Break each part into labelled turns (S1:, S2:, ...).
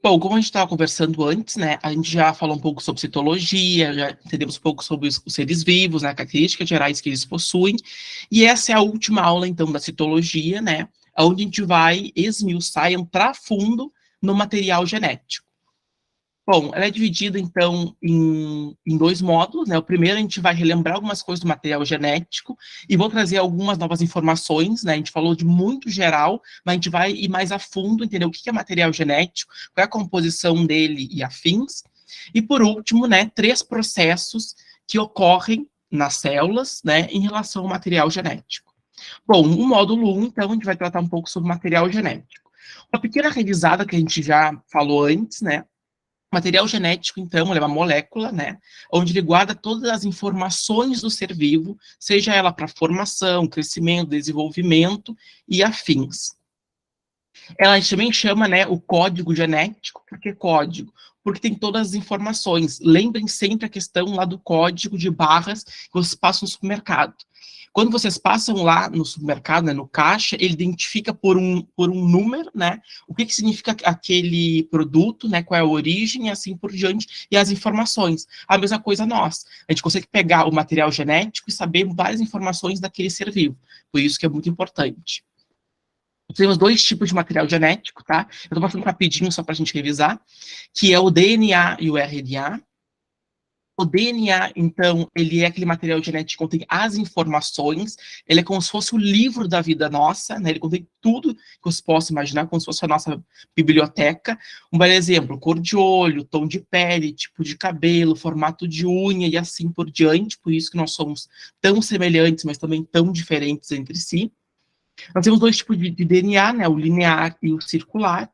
S1: Bom, como a gente estava conversando antes, né, a gente já falou um pouco sobre citologia, já entendemos um pouco sobre os seres vivos, né, características gerais que eles possuem, e essa é a última aula, então, da citologia, né, onde a gente vai esmiuçar e entrar a fundo no material genético. Bom, ela é dividida, então, em dois módulos, né? O primeiro, a gente vai relembrar algumas coisas do material genético e vou trazer algumas novas informações, né? A gente falou de muito geral, mas a gente vai ir mais a fundo, entender o que é material genético, qual é a composição dele e afins. E, por último, né, 3 processos que ocorrem nas células, né, em relação ao material genético. Bom, o módulo 1, então, a gente vai tratar um pouco sobre material genético. Uma pequena revisada que a gente já falou antes, né? Material genético, então, ele é uma molécula, né, onde ele guarda todas as informações do ser vivo, seja ela para formação, crescimento, desenvolvimento e afins. Ela a gente também chama, né, o código genético. Por que código? Porque tem todas as informações. Lembrem sempre a questão lá do código de barras que vocês passam no supermercado. Quando vocês passam lá no supermercado, né, no caixa, ele identifica por um número, né, o que significa aquele produto, né, qual é a origem e assim por diante, e as informações. A mesma coisa nós. A gente consegue pegar o material genético e saber várias informações daquele ser vivo. Por isso que é muito importante. Temos 2 tipos de material genético, tá? Eu estou passando rapidinho só para a gente revisar, que é o DNA e o RNA. O DNA, então, ele é aquele material genético que contém as informações, ele é como se fosse o livro da vida nossa, né? Ele contém tudo que você possa imaginar, como se fosse a nossa biblioteca. Um belo exemplo, cor de olho, tom de pele, tipo de cabelo, formato de unha e assim por diante, por isso que nós somos tão semelhantes, mas também tão diferentes entre si. Nós temos 2 tipos de DNA, né, o linear e o circular.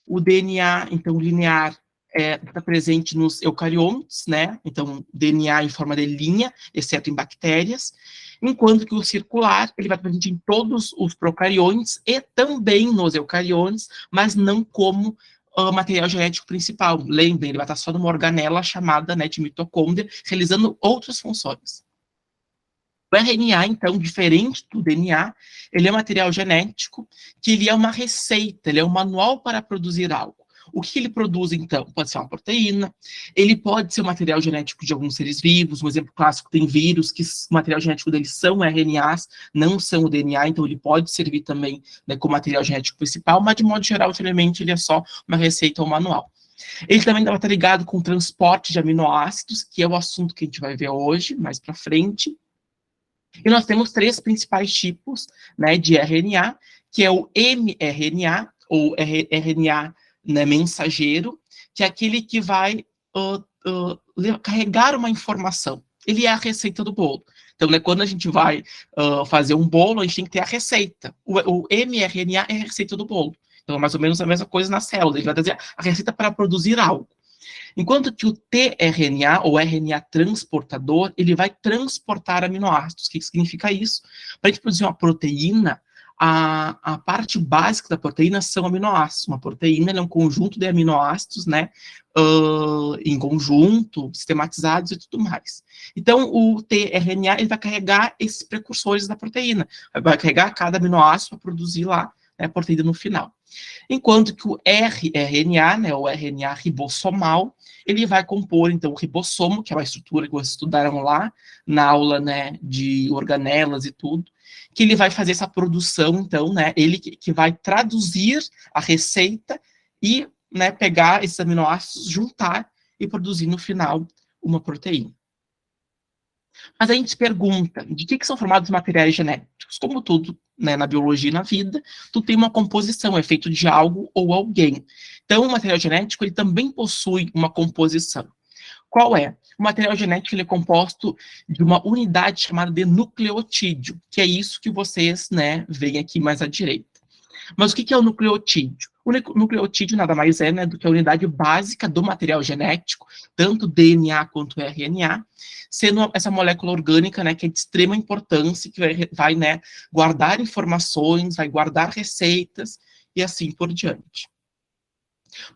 S1: O DNA, então, linear está presente nos eucariontes, né, então, DNA em forma de linha, exceto em bactérias, enquanto que o circular, ele vai estar presente em todos os procariontes e também nos eucariontes, mas não como material genético principal. Lembrem, ele vai estar só numa organela chamada, né, de mitocôndria, realizando outras funções. O RNA, então, diferente do DNA, ele é um material genético que ele é uma receita, ele é um manual para produzir algo. O que ele produz, então? Pode ser uma proteína, ele pode ser o material genético de alguns seres vivos, um exemplo clássico tem vírus, que o material genético deles são RNAs, não são o DNA, então ele pode servir também, né, como material genético principal, mas de modo geral, geralmente, ele é só uma receita ou manual. Ele também está ligado com o transporte de aminoácidos, que é o assunto que a gente vai ver hoje, mais para frente. E nós temos 3 principais tipos, né, de RNA, que é o mRNA, ou RNA, né, mensageiro, que é aquele que vai carregar uma informação. Ele é a receita do bolo. Então, né, quando a gente vai fazer um bolo, a gente tem que ter a receita. O mRNA é a receita do bolo. Então, é mais ou menos a mesma coisa na célula. Ele vai trazer a receita para produzir algo. Enquanto que o tRNA, ou RNA transportador, ele vai transportar aminoácidos. O que significa isso? Para a gente produzir uma proteína, a parte básica da proteína são aminoácidos. Uma proteína é um conjunto de aminoácidos, né, em conjunto, sistematizados e tudo mais. Então, o tRNA ele vai carregar esses precursores da proteína. Vai carregar cada aminoácido para produzir lá, né, a proteína no final. Enquanto que o rRNA, né, o RNA ribossomal, ele vai compor, então, o ribossomo, que é uma estrutura que vocês estudaram lá na aula, né, de organelas e tudo, que ele vai fazer essa produção, então, né, ele que vai traduzir a receita e, né, pegar esses aminoácidos, juntar e produzir no final uma proteína. Mas a gente se pergunta, de que são formados os materiais genéticos? Como tudo, né, na biologia e na vida, tudo tem uma composição, é feito de algo ou alguém. Então, o material genético, ele também possui uma composição. Qual é? O material genético ele é composto de uma unidade chamada de nucleotídeo, que é isso que vocês, né, veem aqui mais à direita. Mas o que é o nucleotídeo? O nucleotídeo nada mais é, né, do que a unidade básica do material genético, tanto DNA quanto RNA, sendo essa molécula orgânica, né, que é de extrema importância, que vai, né, guardar informações, vai guardar receitas e assim por diante.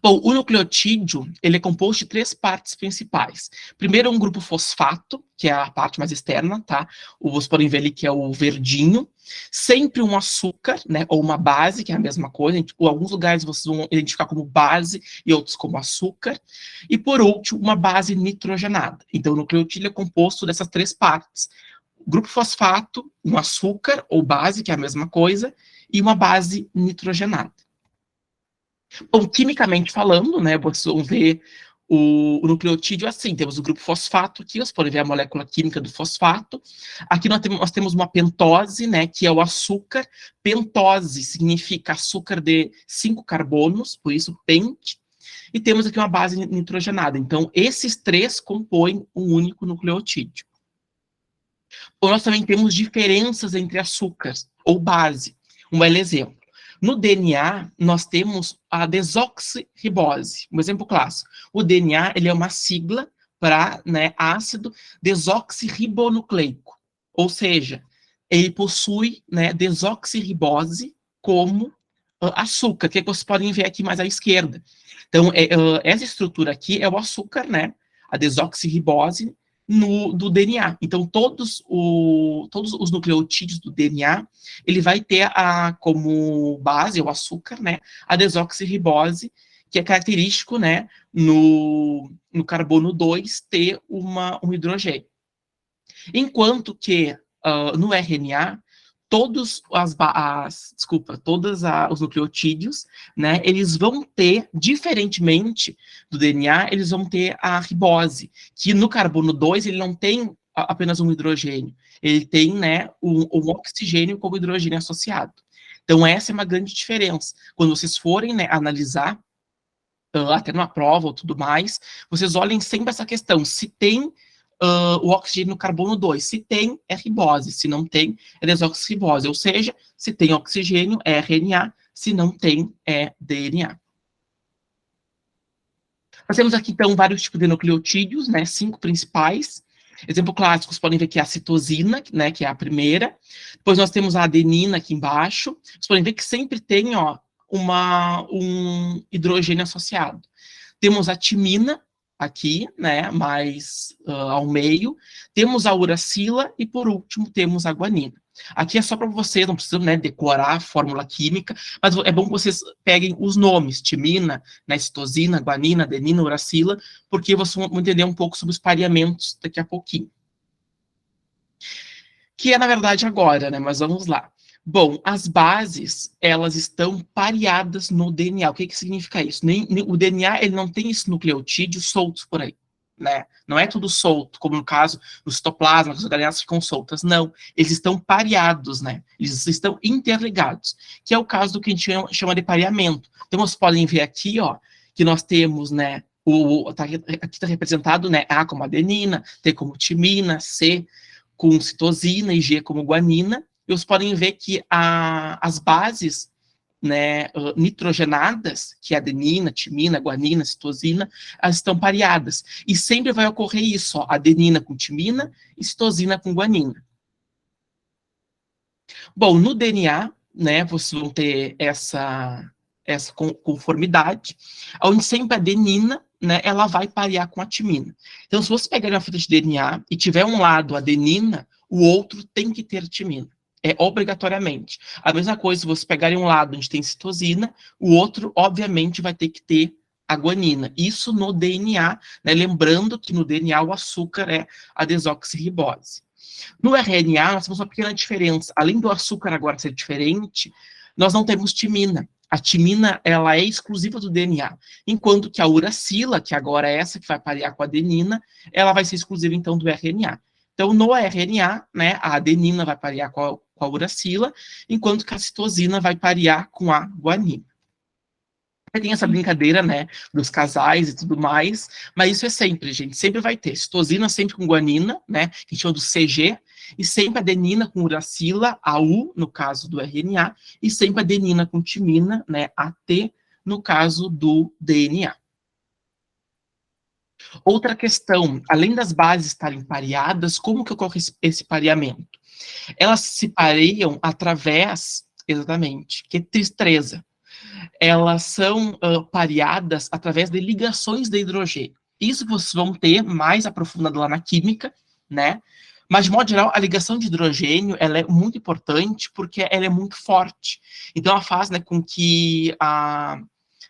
S1: Bom, o nucleotídeo, ele é composto de 3 partes principais. Primeiro, um grupo fosfato, que é a parte mais externa, tá? Vocês podem ver ali que é o verdinho. Sempre um açúcar, né? Ou uma base, que é a mesma coisa. Em alguns lugares vocês vão identificar como base e outros como açúcar. E, por último, uma base nitrogenada. Então, o nucleotídeo é composto dessas 3 partes. Grupo fosfato, um açúcar ou base, que é a mesma coisa, e uma base nitrogenada. Bom, quimicamente falando, né, vocês vão ver o nucleotídeo assim, temos o grupo fosfato aqui, vocês podem ver a molécula química do fosfato. Aqui nós temos uma pentose, né, que é o açúcar. Pentose significa açúcar de 5 carbonos, por isso pente. E temos aqui uma base nitrogenada. Então, esses 3 compõem um único nucleotídeo. Ou nós também temos diferenças entre açúcares ou base. Um belo exemplo. No DNA, nós temos a desoxirribose, um exemplo clássico. O DNA ele é uma sigla para, né, ácido desoxirribonucleico, ou seja, ele possui, né, desoxirribose como açúcar, que vocês podem ver aqui mais à esquerda. Então, essa estrutura aqui é o açúcar, né, a desoxirribose, do DNA. Então, todos os nucleotídeos do DNA, ele vai ter como base, o açúcar, né, a desoxirribose, que é característico, né, no carbono 2 ter um hidrogênio. Enquanto que no RNA, todos os nucleotídeos, né, eles vão ter, diferentemente do DNA, eles vão ter a ribose, que no carbono 2 ele não tem apenas um hidrogênio, ele tem, né, um oxigênio como hidrogênio associado. Então, essa é uma grande diferença. Quando vocês forem, né, analisar, até numa prova ou tudo mais, vocês olhem sempre essa questão, se tem o oxigênio no carbono 2. Se tem, é ribose. Se não tem, é desoxirribose. Ou seja, se tem oxigênio, é RNA. Se não tem, é DNA. Nós temos aqui, então, vários tipos de nucleotídeos, né? 5 principais. Exemplo clássico, vocês podem ver que é a citosina, né, que é a primeira. Depois nós temos a adenina aqui embaixo. Vocês podem ver que sempre tem, ó, um hidrogênio associado. Temos a timina, aqui, né, mais ao meio, temos a uracila e, por último, temos a guanina. Aqui é só para vocês, não precisam, né, decorar a fórmula química, mas é bom que vocês peguem os nomes, timina, né, citosina, guanina, adenina, uracila, porque vocês vão entender um pouco sobre os pareamentos daqui a pouquinho. Que é, na verdade, agora, né, mas vamos lá. Bom, as bases, elas estão pareadas no DNA. O que significa isso? O DNA, ele não tem esses nucleotídeos soltos por aí, né? Não é tudo solto, como no caso do citoplasma, que as organelas ficam soltas. Não, eles estão pareados, né? Eles estão interligados, que é o caso do que a gente chama de pareamento. Então, vocês podem ver aqui, ó, que nós temos, né, aqui está representado, né, A como adenina, T como timina, C com citosina e G como guanina. E vocês podem ver que as bases, né, nitrogenadas, que é adenina, timina, guanina, citosina, elas estão pareadas. E sempre vai ocorrer isso, ó, adenina com timina e citosina com guanina. Bom, no DNA, né, vocês vão ter essa conformidade, onde sempre a adenina, né, ela vai parear com a timina. Então, se você pegar uma fita de DNA e tiver um lado adenina, o outro tem que ter timina. É obrigatoriamente. A mesma coisa, se você pegar um lado onde tem citosina, o outro, obviamente, vai ter que ter a guanina. Isso no DNA, né, lembrando que no DNA o açúcar é a desoxirribose. No RNA, nós temos uma pequena diferença. Além do açúcar agora ser diferente, nós não temos timina. A timina, ela é exclusiva do DNA, enquanto que a uracila, que agora é essa que vai parear com a adenina, ela vai ser exclusiva, então, do RNA. Então, no RNA, né, a adenina vai parear com a uracila, enquanto que a citosina vai parear com a guanina. Tem essa brincadeira, né, dos casais e tudo mais, mas isso é sempre, gente, sempre vai ter. Citosina sempre com guanina, né, que a gente chama do CG, e sempre adenina com uracila, a U, no caso do RNA, e sempre adenina com timina, né, a T, no caso do DNA. Outra questão, além das bases estarem pareadas, como que ocorre esse pareamento? Elas se pareiam através, exatamente, que é tristeza. elas são pareadas através de ligações de hidrogênio. Isso vocês vão ter mais aprofundado lá na química, né? Mas, de modo geral, a ligação de hidrogênio, ela é muito importante porque ela é muito forte. Então, ela faz, né, com que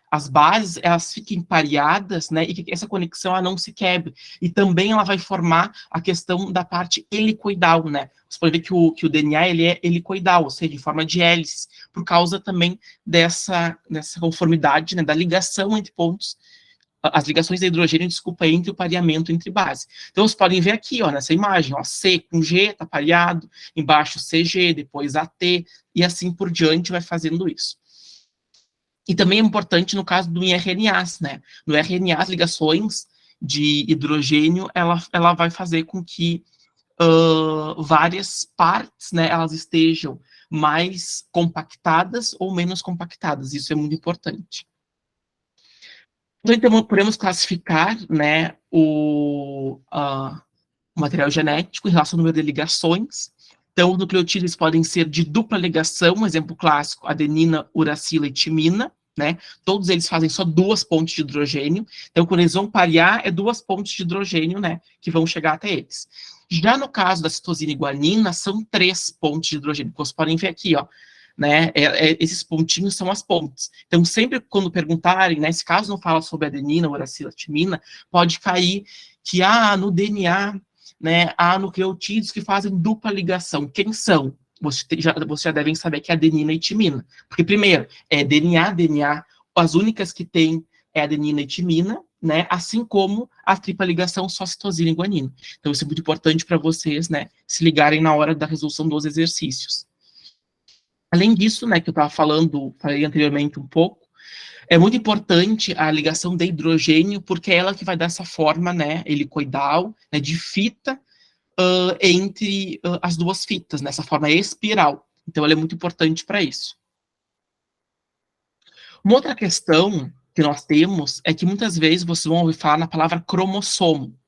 S1: as bases, elas fiquem pareadas, né, e que essa conexão ela não se quebre. E também ela vai formar a questão da parte helicoidal, né? Você pode ver que o DNA, ele é helicoidal, ou seja, em forma de hélice, por causa também dessa conformidade, né, da ligação entre pontos, as ligações de hidrogênio, desculpa, entre o pareamento entre bases. Então, vocês podem ver aqui, ó, nessa imagem, ó, C com G está pareado, embaixo CG, depois AT, e assim por diante vai fazendo isso. E também é importante no caso do RNAs, né? No RNA, as ligações de hidrogênio, ela vai fazer com que várias partes, né, elas estejam mais compactadas ou menos compactadas. Isso é muito importante. Então, podemos classificar, né, o material genético em relação ao número de ligações. Então, os nucleotídeos podem ser de dupla ligação, um exemplo clássico, adenina, uracila e timina, né? Todos eles fazem só 2 pontes de hidrogênio. Então, quando eles vão parear, é 2 pontes de hidrogênio, né, que vão chegar até eles. Já no caso da citosina e guanina, são 3 pontes de hidrogênio. Vocês podem ver aqui, ó, né, esses pontinhos são as pontes. Então, sempre quando perguntarem, né, esse caso não fala sobre adenina, uracila, timina, pode cair que, no DNA, né, há nucleotídeos que fazem dupla ligação. Quem são? Vocês já devem saber que é adenina e timina. Porque, primeiro, é DNA, as únicas que tem é adenina e timina, né, assim como a tripla ligação só citosina e guanina. Então, isso é muito importante para vocês, né, se ligarem na hora da resolução dos exercícios. Além disso, né, que eu falei anteriormente um pouco, é muito importante a ligação de hidrogênio, porque é ela que vai dar essa forma, né, helicoidal, né, de fita entre as duas fitas, nessa forma espiral. Então, ela é muito importante para isso. Uma outra questão que nós temos é que muitas vezes vocês vão ouvir falar na palavra cromossomo.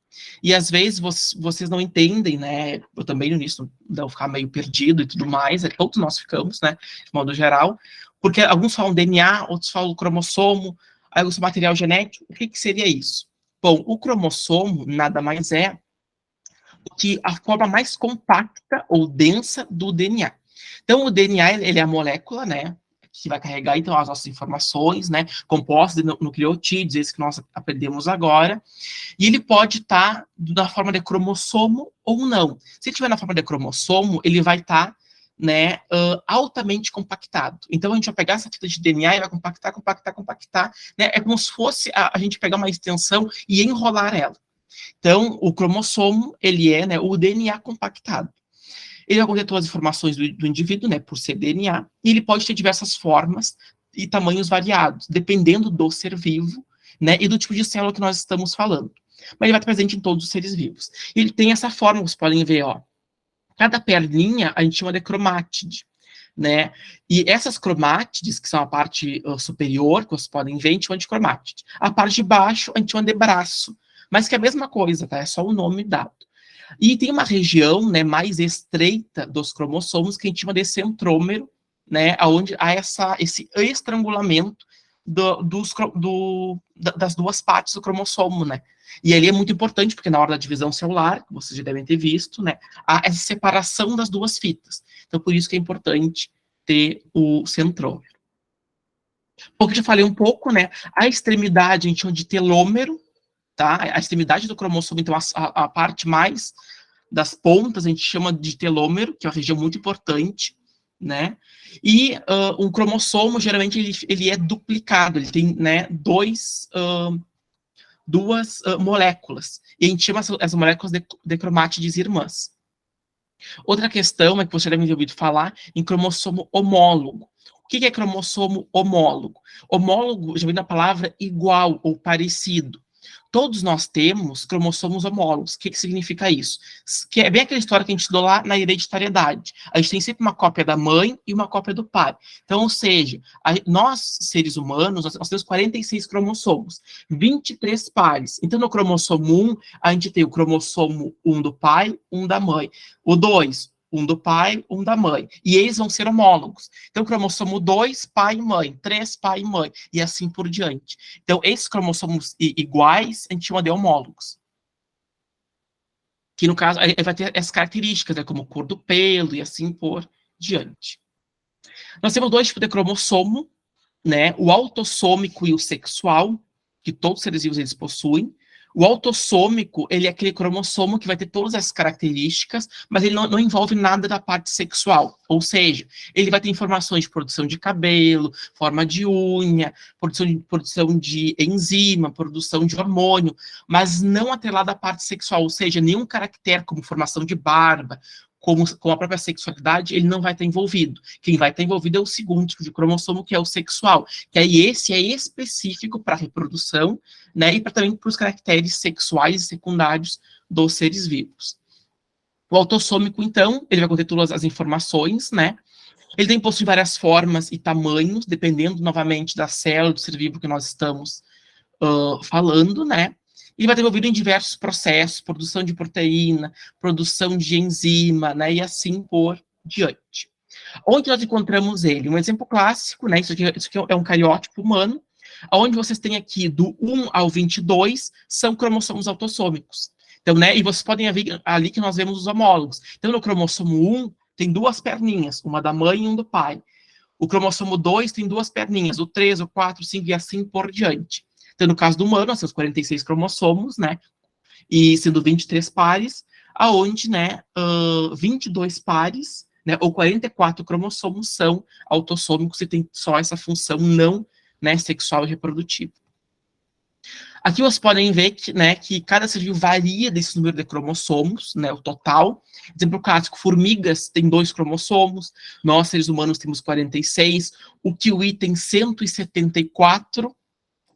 S1: E às vezes vocês não entendem, né? Eu também no início vou ficar meio perdido e tudo mais, todos nós ficamos, né? De modo geral, porque alguns falam DNA, outros falam cromossomo, aí o material genético, o que seria isso? Bom, o cromossomo nada mais é do que a forma mais compacta ou densa do DNA. Então, o DNA, ele é a molécula, né? Que vai carregar, então, as nossas informações, né? Compostas de nucleotídeos, esses que nós aprendemos agora. E ele pode estar na forma de cromossomo ou não. Se ele estiver na forma de cromossomo, ele vai estar, né, altamente compactado. Então, a gente vai pegar essa fita de DNA e vai compactar, né? É como se fosse a gente pegar uma extensão e enrolar ela. Então, o cromossomo, ele é, né, o DNA compactado. Ele vai conter todas as informações do indivíduo, né, por ser DNA, e ele pode ter diversas formas e tamanhos variados, dependendo do ser vivo, né, e do tipo de célula que nós estamos falando. Mas ele vai estar presente em todos os seres vivos. Ele tem essa forma, vocês podem ver, ó. Cada perninha a gente chama de cromátide, né? E essas cromátides, que são a parte superior, que vocês podem ver, a gente chama de cromátide. A parte de baixo a gente chama de braço, mas que é a mesma coisa, tá? É só o nome dado. E tem uma região, né, mais estreita dos cromossomos que a gente chama de centrômero, né, onde há esse estrangulamento das duas partes do cromossomo, né. E ali é muito importante, porque na hora da divisão celular, que vocês já devem ter visto, né, há essa separação das duas fitas. Então, por isso que é importante ter o centrômero. Bom, que eu já falei um pouco, né, a extremidade a gente chama de telômero, tá? A extremidade do cromossomo, então, a parte mais das pontas, a gente chama de telômero, que é uma região muito importante, né? E um cromossomo, geralmente, ele é duplicado, ele tem, né, duas moléculas, e a gente chama essas moléculas de cromátides irmãs. Outra questão é que você deve ter ouvido falar em cromossomo homólogo. O que é cromossomo homólogo? Homólogo já vem da palavra igual ou parecido. Todos nós temos cromossomos homólogos. O que significa isso? Que é bem aquela história que a gente estudou lá na hereditariedade. A gente tem sempre uma cópia da mãe e uma cópia do pai. Então, ou seja, nós, seres humanos, nós temos 46 cromossomos, 23 pares. Então, no cromossomo 1, a gente tem o cromossomo 1 do pai, 1 da mãe. O 2, um do pai, um da mãe. E eles vão ser homólogos. Então, cromossomo 2, pai e mãe. 3, pai e mãe. E assim por diante. Então, esses cromossomos iguais, a gente chama de homólogos. Que, no caso, aí vai ter essas características, né, como cor do pelo e assim por diante. Nós temos dois tipos de cromossomo, né? O autossômico e o sexual, que todos os seres vivos eles possuem. O autossômico, ele é aquele cromossomo que vai ter todas essas características, mas ele não envolve nada da parte sexual. Ou seja, ele vai ter informações de produção de cabelo, forma de unha, produção de enzima, produção de hormônio, mas não atrelado à parte sexual. Ou seja, nenhum caractere como formação de barba, com a própria sexualidade, ele não vai estar envolvido. Quem vai estar envolvido é o segundo tipo de cromossomo, que é o sexual, que aí esse é específico para a reprodução, né, e também para os caracteres sexuais e secundários dos seres vivos. O autossômico, então, ele vai conter todas as informações, né, ele tem possui várias formas e tamanhos, dependendo, novamente, da célula do ser vivo que nós estamos falando, né, ele vai estar envolvido em diversos processos, produção de proteína, produção de enzima, né, e assim por diante. Onde nós encontramos ele? Um exemplo clássico, né, isso aqui é um cariótipo humano, onde vocês têm aqui do 1 ao 22 são cromossomos autossômicos. Então, né, e vocês podem ver ali que nós vemos os homólogos. Então, no cromossomo 1 tem duas perninhas, uma da mãe e um do pai. O cromossomo 2 tem duas perninhas, o 3, o 4, o 5 e assim por diante. Então, no caso do humano, nós temos 46 cromossomos, né? E sendo 23 pares, aonde, né, 22 pares, né, ou 44 cromossomos são autossômicos e tem só essa função não, né, sexual e reprodutiva. Aqui vocês podem ver que, né, que cada ser vivo varia desse número de cromossomos, né, o total. Exemplo clássico, formigas têm 2 cromossomos, nós, seres humanos, temos 46, o kiwi tem 174,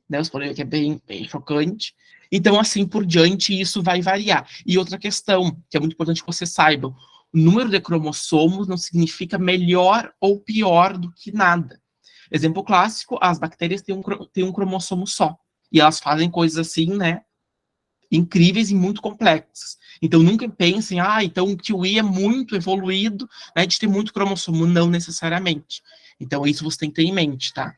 S1: né, os podem ver que é bem, bem chocante. Então, assim por diante, isso vai variar. E outra questão, que é muito importante que vocês saibam, o número de cromossomos não significa melhor ou pior do que nada. Exemplo clássico, as bactérias têm um cromossomo só. E elas fazem coisas assim, né, incríveis e muito complexas. Então, nunca pensem, então o kiwi é muito evoluído, né, de ter muito cromossomo. Não necessariamente. Então, isso você tem que ter em mente, tá?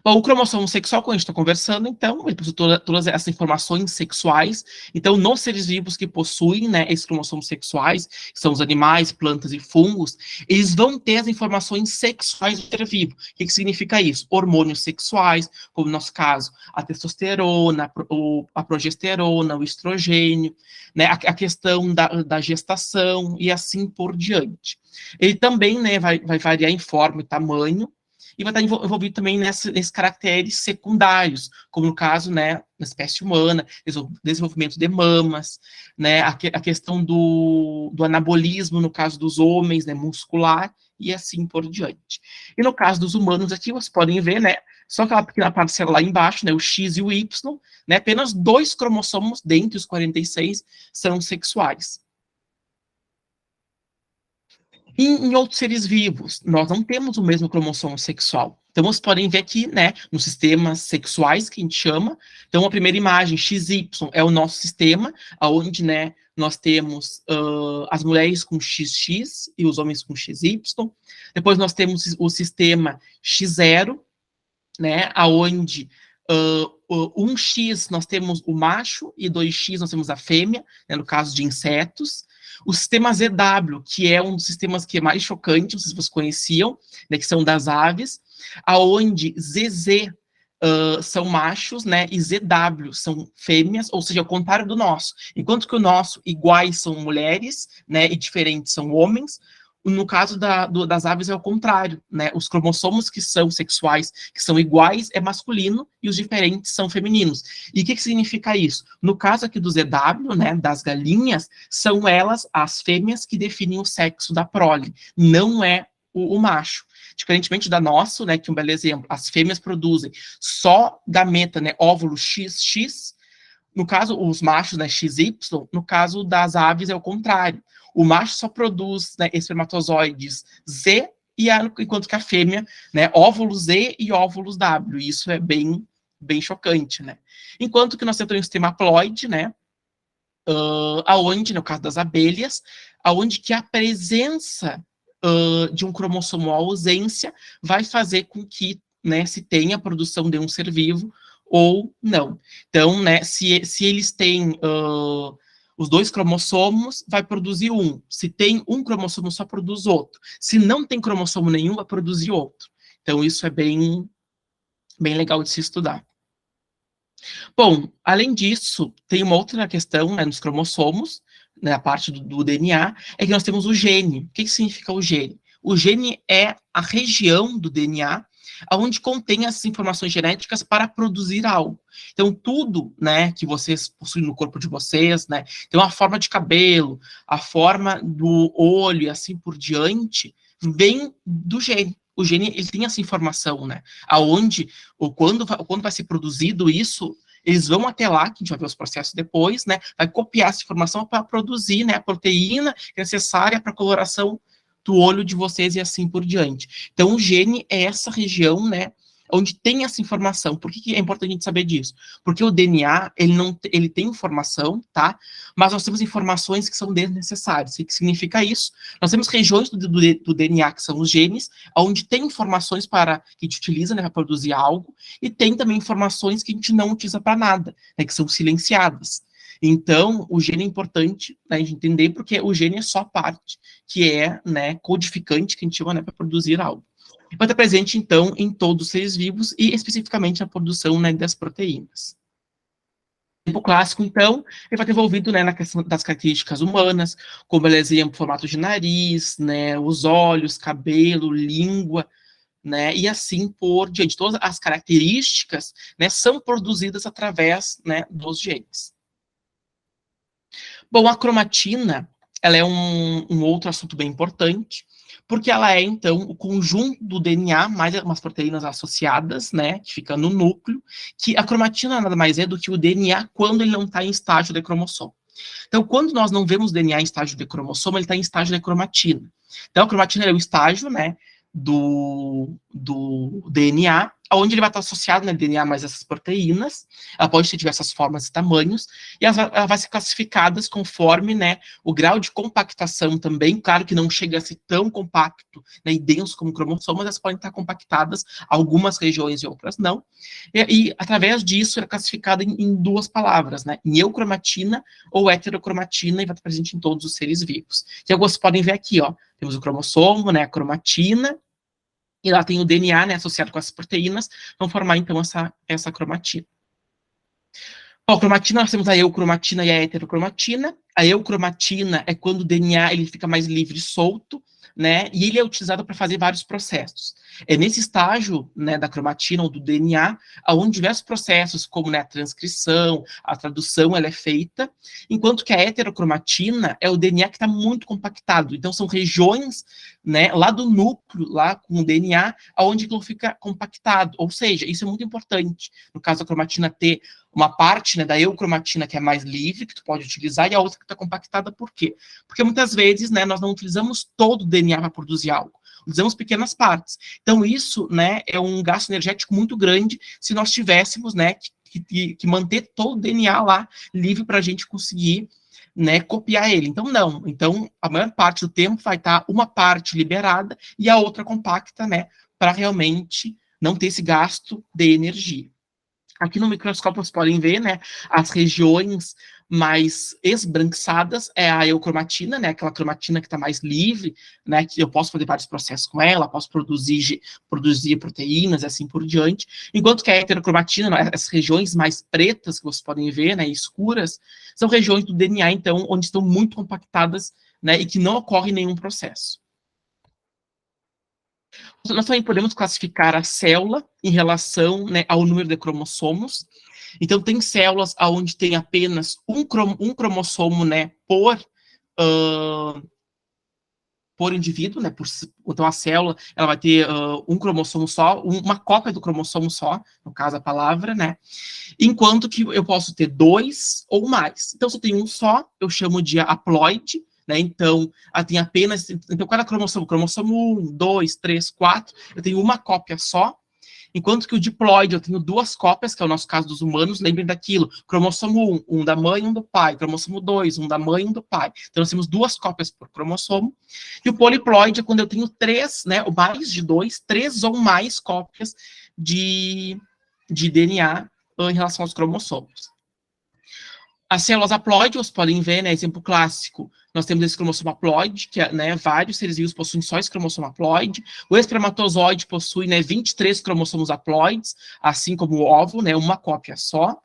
S1: Bom, o cromossomo sexual, quando a gente está conversando, então, ele possui todas essas informações sexuais. Então, nos seres vivos que possuem, né, esses cromossomos sexuais, que são os animais, plantas e fungos, eles vão ter as informações sexuais do ser vivo. O que significa isso? Hormônios sexuais, como no nosso caso, a testosterona, a progesterona, o estrogênio, né, a questão da gestação e assim por diante. Ele também, né, vai variar em forma e tamanho, e vai estar envolvido também nesses caracteres secundários, como no caso, né, na espécie humana, desenvolvimento de mamas, né, a questão do anabolismo, no caso dos homens, né, muscular, e assim por diante. E no caso dos humanos aqui, vocês podem ver, né, só aquela pequena parcela lá embaixo, né, o X e o Y, né, apenas 2 cromossomos dentre os 46 são sexuais. Em outros seres vivos, nós não temos o mesmo cromossomo sexual. Então, vocês podem ver aqui, né, nos sistemas sexuais, que a gente chama. Então, a primeira imagem, XY, é o nosso sistema, onde, né, nós temos as mulheres com XX e os homens com XY. Depois, nós temos o sistema X0, né, onde 1X nós temos o macho e 2X nós temos a fêmea, né, no caso de insetos. O sistema ZW, que é um dos sistemas que é mais chocante, não sei se vocês conheciam, né, que são das aves, aonde ZZ são machos, né, e ZW são fêmeas, ou seja, ao contrário do nosso. Enquanto que o nosso iguais são mulheres, né, e diferentes são homens, no caso das aves é o contrário, né? Os cromossomos que são sexuais, que são iguais, é masculino, e os diferentes são femininos. E o que significa isso? No caso aqui do ZW, né, das galinhas, são elas, as fêmeas, que definem o sexo da prole, não é o macho. Diferentemente da nossa, né, que um belo exemplo, as fêmeas produzem só gameta, né, óvulo XX, no caso, os machos, né, XY, no caso das aves é o contrário. O macho só produz, né, espermatozoides Z, enquanto que a fêmea, né, óvulos Z e óvulos W. E isso é bem, bem chocante, né? Enquanto que nós temos um sistema haploide, né, aonde, no caso das abelhas, onde que a presença de um cromossomo ou ausência vai fazer com que, né, se tenha a produção de um ser vivo ou não. Então, né, se eles têm os 2 cromossomos, vai produzir um. Se tem um cromossomo, só produz outro. Se não tem cromossomo nenhum, vai produzir outro. Então, isso é bem legal de se estudar. Bom, além disso, tem uma outra questão, né, nos cromossomos, né, a parte do DNA, é que nós temos o gene. O que significa o gene? O gene é a região do DNA onde contém as informações genéticas para produzir algo. Então, tudo, né, que vocês possuem no corpo de vocês, né, tem uma forma de cabelo, a forma do olho e assim por diante, vem do gene. O gene, ele tem essa informação, né, aonde, ou quando vai ser produzido isso, eles vão até lá, que a gente vai ver os processos depois, né, vai copiar essa informação para produzir, né, a proteína necessária para a coloração do olho de vocês e assim por diante. Então, o gene é essa região, né, onde tem essa informação. Por que é importante a gente saber disso? Porque o DNA, ele tem informação, tá? Mas nós temos informações que são desnecessárias. O que significa isso? Nós temos regiões do DNA, que são os genes, onde tem informações que a gente utiliza, né, para produzir algo, e tem também informações que a gente não utiliza para nada, né, que são silenciadas. Então, o gene é importante, né, a gente entender, porque o gene é só a parte que é, né, codificante, que a gente chama, né, para produzir algo. Vai estar presente, então, em todos os seres vivos e especificamente na produção, né, das proteínas. O tempo clássico, então, ele vai estar envolvido, né, na questão das características humanas, como, por exemplo, formato de nariz, né, os olhos, cabelo, língua, né, e assim por diante. Todas as características, né, são produzidas através, né, dos genes. Bom, a cromatina, ela é um outro assunto bem importante, porque ela é, então, o conjunto do DNA, mais umas proteínas associadas, né, que fica no núcleo, que a cromatina nada mais é do que o DNA quando ele não está em estágio de cromossomo. Então, quando nós não vemos DNA em estágio de cromossomo, ele está em estágio de cromatina. Então, a cromatina é o estágio, né, do DNA, onde ele vai estar associado, né, DNA mais essas proteínas, ela pode ter diversas formas e tamanhos, e ela vai ser classificadas conforme, né, o grau de compactação também, claro que não chega a ser tão compacto, né, e denso como cromossomos, elas podem estar compactadas, algumas regiões e outras não, e através disso é classificada em 2 palavras, né, em eucromatina ou heterocromatina, e vai estar presente em todos os seres vivos. E vocês podem ver aqui, ó, temos o cromossomo, né, a cromatina, e lá tem o DNA, né, associado com essas proteínas, vão formar, então, essa cromatina. Bom, a cromatina, nós temos a eucromatina e a heterocromatina. A eucromatina é quando o DNA ele fica mais livre e solto, né, e ele é utilizado para fazer vários processos. É nesse estágio, né, da cromatina ou do DNA, onde diversos processos, como, né, a transcrição, a tradução, ela é feita, enquanto que a heterocromatina é o DNA que está muito compactado. Então, são regiões, né, lá do núcleo, lá com o DNA, onde ele fica compactado. Ou seja, isso é muito importante. No caso da cromatina ter uma parte, né, da eucromatina que é mais livre, que tu pode utilizar, e a outra que está compactada, por quê? Porque muitas vezes, né, nós não utilizamos todo o DNA para produzir algo, utilizamos pequenas partes. Então, isso, né, é um gasto energético muito grande se nós tivéssemos, né, que manter todo o DNA lá livre para a gente conseguir, né, copiar ele. Então, não. Então, a maior parte do tempo vai estar uma parte liberada e a outra compacta, né, para realmente não ter esse gasto de energia. Aqui no microscópio vocês podem ver, né, as regiões mais esbranquiçadas é a eucromatina, né, aquela cromatina que está mais livre, né, que eu posso fazer vários processos com ela, posso produzir proteínas e assim por diante, enquanto que a heterocromatina, né, as regiões mais pretas que vocês podem ver, né, escuras, são regiões do DNA, então, onde estão muito compactadas, né, e que não ocorre nenhum processo. Nós também podemos classificar a célula em relação, né, ao número de cromossomos. Então, tem células onde tem apenas um cromossomo, né, por indivíduo, né, então a célula ela vai ter um cromossomo só, uma cópia do cromossomo só, no caso a palavra, né, enquanto que eu posso ter 2 ou mais. Então, se eu tenho um só, eu chamo de haploide, né, então, tem apenas, então cada cromossomo 1, 2, 3, 4, eu tenho uma cópia só, Enquanto que o diploide, eu tenho duas cópias, que é o nosso caso dos humanos, lembrem daquilo, cromossomo 1, um da mãe e um do pai, cromossomo 2, um da mãe e um do pai. Então, nós temos duas cópias por cromossomo. E o poliploide é quando eu tenho três, né, ou mais de dois, três ou mais cópias de DNA em relação aos cromossomos. As células haploides, vocês podem ver, né, exemplo clássico, nós temos esse cromossomo haploide, que é, né, vários seres vivos possuem só esse cromossomo haploide. O espermatozoide possui, né, 23 cromossomos haploides, assim como o óvulo, né, uma cópia só.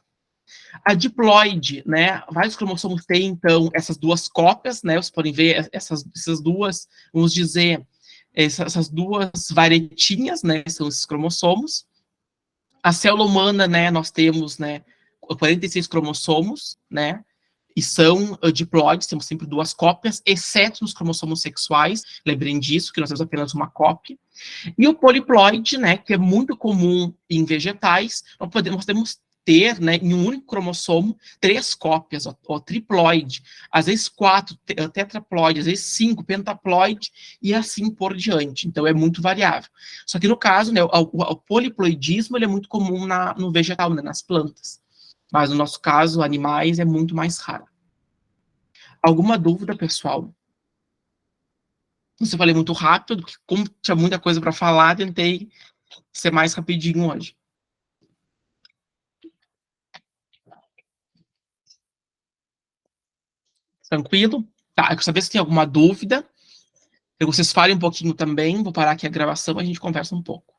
S1: A diploide, né, vários cromossomos têm, então, essas duas cópias, né, vocês podem ver essas duas, vamos dizer, essas duas varetinhas, né, são esses cromossomos. A célula humana, né, nós temos, né, 46 cromossomos, né, e são diploides, temos sempre duas cópias, exceto nos cromossomos sexuais, lembrem disso, que nós temos apenas uma cópia. E o poliploide, né, que é muito comum em vegetais, nós podemos ter, né, em um único cromossomo, três cópias, o triploide, às vezes quatro, tetraploide, às vezes cinco, pentaploide, e assim por diante. Então, é muito variável. Só que no caso, né, o poliploidismo ele é muito comum no vegetal, né, nas plantas. Mas no nosso caso, animais, é muito mais raro. Alguma dúvida, pessoal? Você falei muito rápido, porque como tinha muita coisa para falar, tentei ser mais rapidinho hoje. Tranquilo? Tá, eu quero saber se tem alguma dúvida. Que vocês falem um pouquinho também. Vou parar aqui a gravação e a gente conversa um pouco.